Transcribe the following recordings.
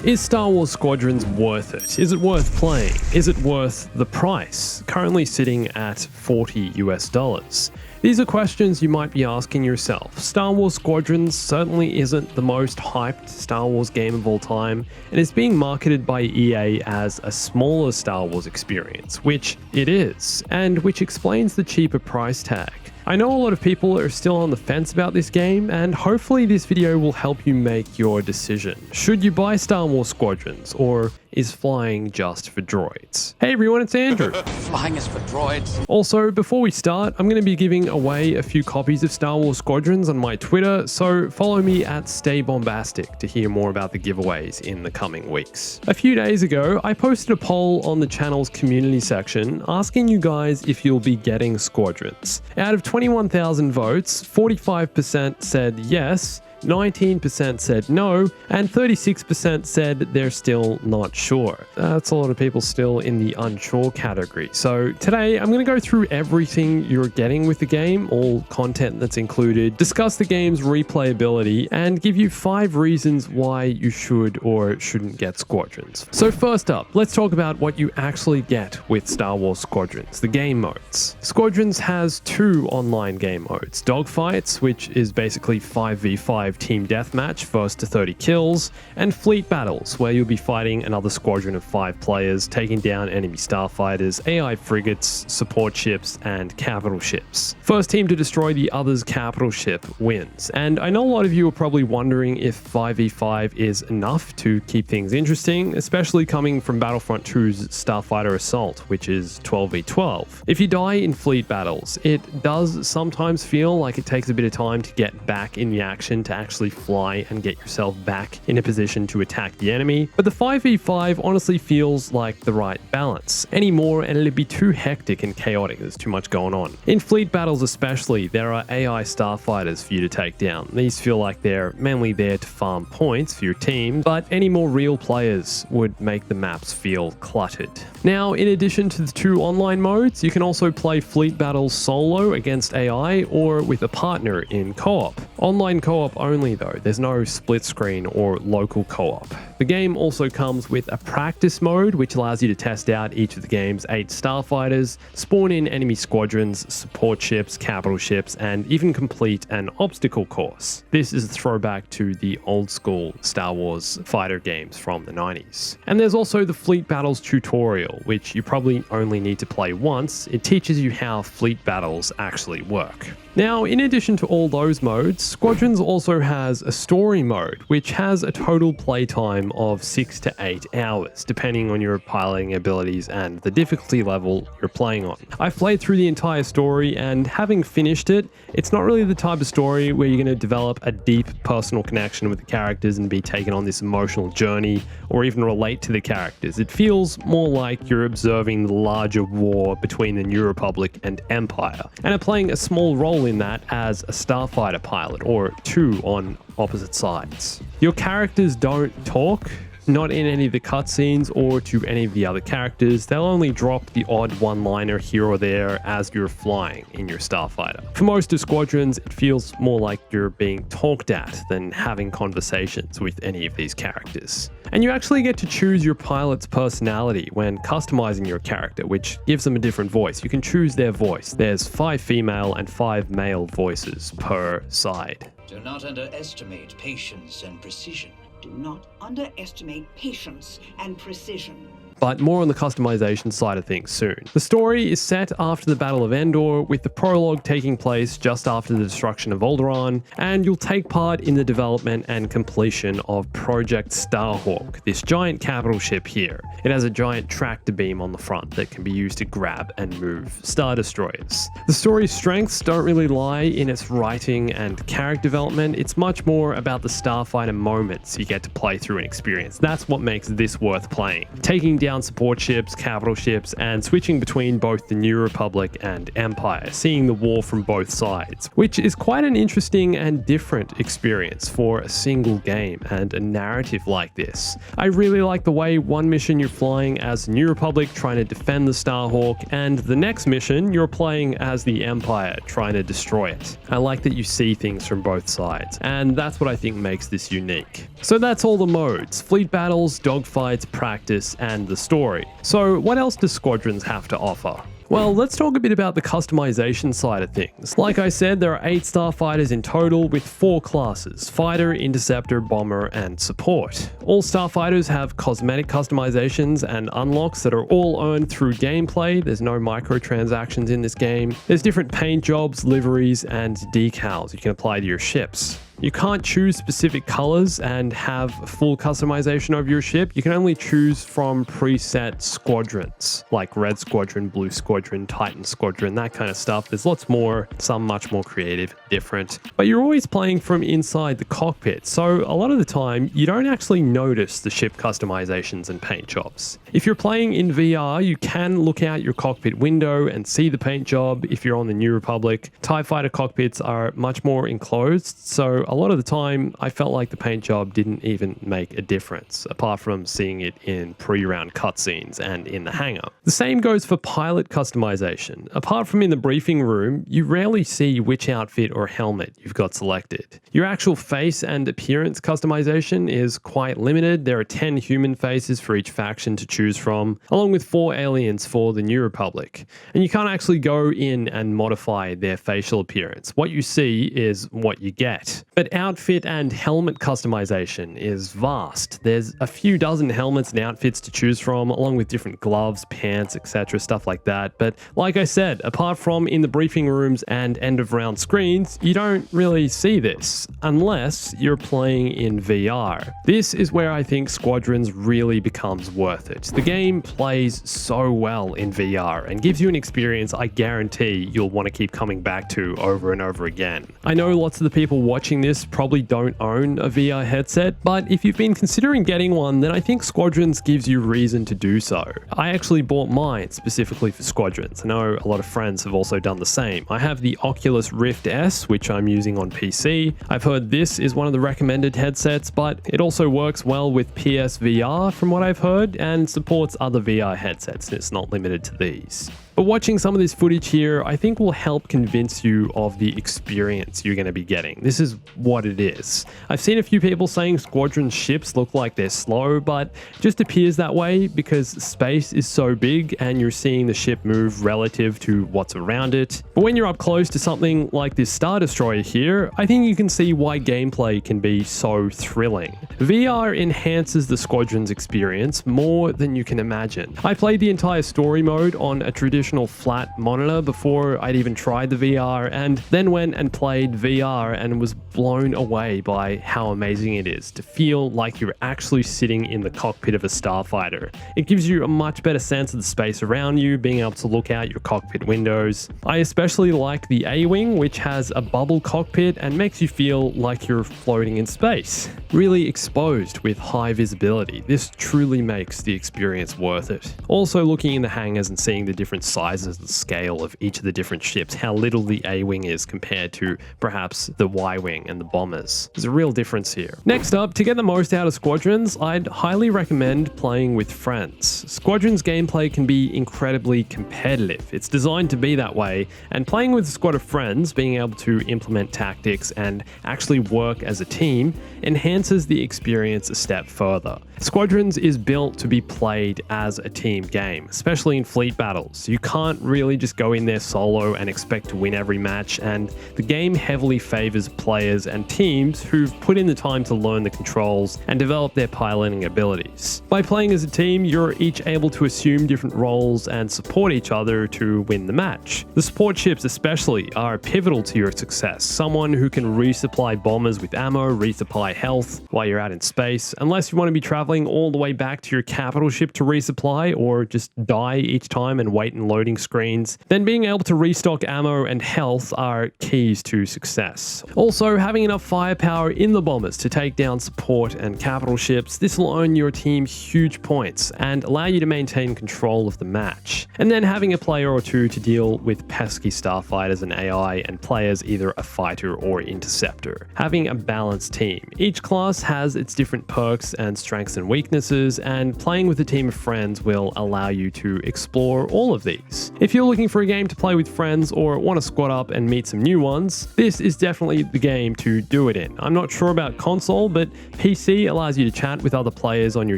Is Star Wars Squadrons worth it? Is it worth playing? Is it worth the price? Currently sitting at $40 US. These are questions you might be asking yourself. Star Wars Squadrons certainly isn't the most hyped Star Wars game of all time, and is being marketed by EA as a smaller Star Wars experience, which it is, and which explains the cheaper price tag. I know a lot of people are still on the fence about this game, and hopefully this video will help you make your decision. Should you buy Star Wars Squadrons, or is flying just for droids? Hey everyone, it's Andrew. Flying is for droids. Also, before we start, I'm going to be giving away a few copies of Star Wars Squadrons on my Twitter, so follow me at StayBombastic to hear more about the giveaways in the coming weeks. A few days ago, I posted a poll on the channel's community section asking you guys if you'll be getting Squadrons. Out of 21,000 votes, 45% said yes, 19% said no, and 36% said they're still not sure. That's a lot of people still in the unsure category. So today I'm going to go through everything you're getting with the game, all content that's included, discuss the game's replayability, and give you 5 reasons why you should or shouldn't get Squadrons. So first up, let's talk about what you actually get with Star Wars Squadrons, the game modes. Squadrons has 2 online game modes: Dogfights, which is basically 5v5 team deathmatch, first to 30 kills, and Fleet Battles, where you'll be fighting another squadron of 5 players, taking down enemy starfighters, AI frigates, support ships, and capital ships. First team to destroy the other's capital ship wins. And I know a lot of you are probably wondering if 5v5 is enough to keep things interesting, especially coming from Battlefront 2's Starfighter Assault, which is 12v12. If you die in Fleet Battles, it does sometimes feel like it takes a bit of time to get back in the action, to actually fly and get yourself back in a position to attack the enemy, but the 5v5 honestly feels like the right balance. Any more and it'd be too hectic and chaotic, there's too much going on. In Fleet Battles especially, there are AI starfighters for you to take down. These feel like they're mainly there to farm points for your team, but any more real players would make the maps feel cluttered. Now, in addition to the 2 online modes, you can also play Fleet Battles solo against AI or with a partner in co-op. Online co-op only though, there's no split screen or local co-op. The game also comes with a practice mode, which allows you to test out each of the game's 8 starfighters, spawn in enemy squadrons, support ships, capital ships, and even complete an obstacle course. This is a throwback to the old school Star Wars fighter games from the 90s. And there's also the Fleet Battles tutorial, which you probably only need to play once. It teaches you how fleet battles actually work. Now, in addition to all those modes, Squadrons also has a story mode, which has a total playtime of 6 to 8 hours, depending on your piloting abilities and the difficulty level you're playing on. I've played through the entire story, and having finished it, it's not really the type of story where you're going to develop a deep personal connection with the characters and be taken on this emotional journey, or even relate to the characters. It feels more like you're observing the larger war between the New Republic and Empire, and are playing a small role in that as a starfighter pilot, or 2 on opposite sides. Your characters don't talk, not in any of the cutscenes or to any of the other characters. They'll only drop the odd one-liner here or there as you're flying in your starfighter. For most of Squadrons, it feels more like you're being talked at than having conversations with any of these characters. And you actually get to choose your pilot's personality when customizing your character, which gives them a different voice. You can choose their voice. There's 5 female and 5 male voices per side. Do not underestimate patience and precision. Do not underestimate patience and precision. But more on the customization side of things soon. The story is set after the Battle of Endor, with the prologue taking place just after the destruction of Alderaan, and you'll take part in the development and completion of Project Starhawk, this giant capital ship here. It has a giant tractor beam on the front that can be used to grab and move Star Destroyers. The story's strengths don't really lie in its writing and character development. It's much more about the starfighter moments you get to play through and experience. That's what makes this worth playing. Taking down down support ships, capital ships, and switching between both the New Republic and Empire, seeing the war from both sides, which is quite an interesting and different experience for a single game and a narrative like this. I really like the way one mission you're flying as New Republic trying to defend the Starhawk, and the next mission you're playing as the Empire trying to destroy it. I like that you see things from both sides, and that's what I think makes this unique. So that's all the modes: fleet battles, dogfights, practice, and the story. So what else does Squadrons have to offer? Well, let's talk a bit about the customization side of things. Like I said, there are 8 starfighters in total with 4 classes: fighter, interceptor, bomber, and support. All starfighters have cosmetic customizations and unlocks that are all earned through gameplay. There's no microtransactions in this game. There's different paint jobs, liveries, and decals you can apply to your ships. You can't choose specific colors and have full customization of your ship. You can only choose from preset squadrons, like Red Squadron, Blue Squadron, Titan Squadron, that kind of stuff. There's lots more, some much more creative, different. But you're always playing from inside the cockpit, so a lot of the time, you don't actually notice the ship customizations and paint jobs. If you're playing in VR, you can look out your cockpit window and see the paint job if you're on the New Republic. TIE fighter cockpits are much more enclosed, so a lot of the time, I felt like the paint job didn't even make a difference, apart from seeing it in pre-round cutscenes and in the hangar. The same goes for pilot customization. Apart from in the briefing room, you rarely see which outfit or helmet you've got selected. Your actual face and appearance customization is quite limited. There are 10 human faces for each faction to choose from, along with 4 aliens for the New Republic. And you can't actually go in and modify their facial appearance. What you see is what you get. But outfit and helmet customization is vast. There's a few dozen helmets and outfits to choose from, along with different gloves, pants, etc., stuff like that. But like I said, apart from in the briefing rooms and end of round screens, you don't really see this unless you're playing in VR. This is where I think Squadrons really becomes worth it. The game plays so well in VR and gives you an experience I guarantee you'll want to keep coming back to over and over again. I know lots of the people watching this probably don't own a VR headset, but if you've been considering getting one, then I think Squadrons gives you reason to do so. I actually bought mine specifically for Squadrons. I know a lot of friends have also done the same. I have the Oculus Rift S, which I'm using on PC. I've heard this is one of the recommended headsets, but it also works well with PSVR from what I've heard, and supports other VR headsets, and it's not limited to these. But watching some of this footage here, I think will help convince you of the experience you're going to be getting. This is what it is. I've seen a few people saying Squadron ships look like they're slow, but it just appears that way because space is so big and you're seeing the ship move relative to what's around it. But when you're up close to something like this Star Destroyer here, I think you can see why gameplay can be so thrilling. VR enhances the Squadron's experience more than you can imagine. I played the entire story mode on a traditional flat monitor before I'd even tried the VR, and then went and played VR and was blown away by how amazing it is to feel like you're actually sitting in the cockpit of a starfighter. It gives you a much better sense of the space around you, being able to look out your cockpit windows. I especially like the A-Wing, which has a bubble cockpit and makes you feel like you're floating in space. Really exposed with high visibility. This truly makes the experience worth it. Also looking in the hangars and seeing the different sizes and scale of each of the different ships, how little the A-Wing is compared to perhaps the Y-Wing and the bombers. There's a real difference here. Next up, to get the most out of Squadrons, I'd highly recommend playing with friends. Squadrons gameplay can be incredibly competitive. It's designed to be that way, and playing with a squad of friends, being able to implement tactics and actually work as a team, enhances the experience a step further. Squadrons is built to be played as a team game, especially in fleet battles. You can't really just go in there solo and expect to win every match, and the game heavily favors players and teams who've put in the time to learn the controls and develop their piloting abilities. By playing as a team, you're each able to assume different roles and support each other to win the match. The support ships especially are pivotal to your success. Someone who can resupply bombers with ammo, resupply health while you're out in space, unless you want to be traveling all the way back to your capital ship to resupply, or just die each time and wait in loading screens, then being able to restock ammo and health are keys to success. Also, having enough firepower in the bombers to take down support and capital ships, this will earn your team huge points and allow you to maintain control of the match. And then having a player or two to deal with pesky starfighters and AI and players either a fighter or interceptor. Having a balanced team. Each class has its different perks and strengths and weaknesses, and playing with a team of friends will allow you to explore all of these. If you're looking for a game to play with friends or want to squad up and meet some new ones, this is definitely the game to do it in. I'm not sure about console, but PC allows you to chat with other players on your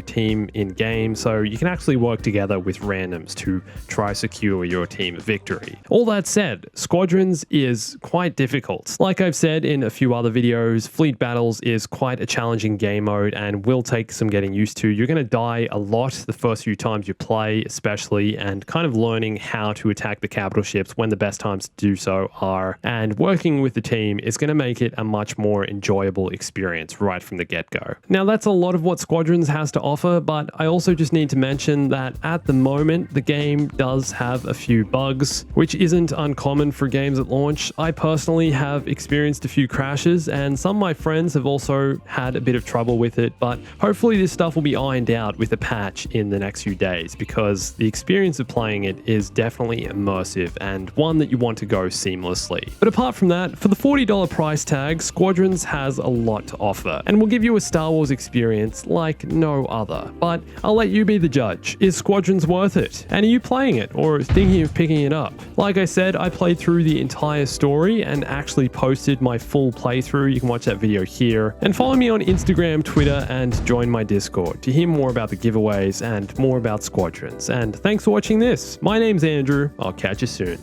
team in game, so you can actually work together with randoms to try secure your team a victory. All that said, Squadrons is quite difficult. Like I've said in a few other videos, Fleet Battles is quite a challenging game mode and will take some getting used to. You're going to die a lot the first few times you play, especially, and kind of learning how to attack the capital ships when the best times to do so are, and working with the team is going to make it a much more enjoyable experience right from the get-go. Now, that's a lot of what Squadrons has to offer, but I also just need to mention that at the moment, the game does have a few bugs, which isn't uncommon for games at launch. I personally have experienced a few crashes, and some of my friends have also had a bit of trouble with it, but hopefully this stuff will be ironed out with a patch in the next few days, because the experience of playing it is definitely immersive and one that you want to go seamlessly. But apart from that, for the $40 price tag, Squadrons has a lot to offer, and will give you a Star Wars experience like no other. But I'll let you be the judge. Is Squadrons worth it? And are you playing it or thinking of picking it up? Like I said, I played through the entire story and actually posted my full playthrough. You can watch that video here. And follow me on Instagram, Twitter, and join my Discord to hear more about the giveaways and more about Squadrons. And thanks for watching this. My name's Andrew. I'll catch you soon.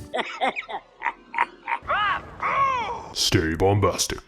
Stay bombastic.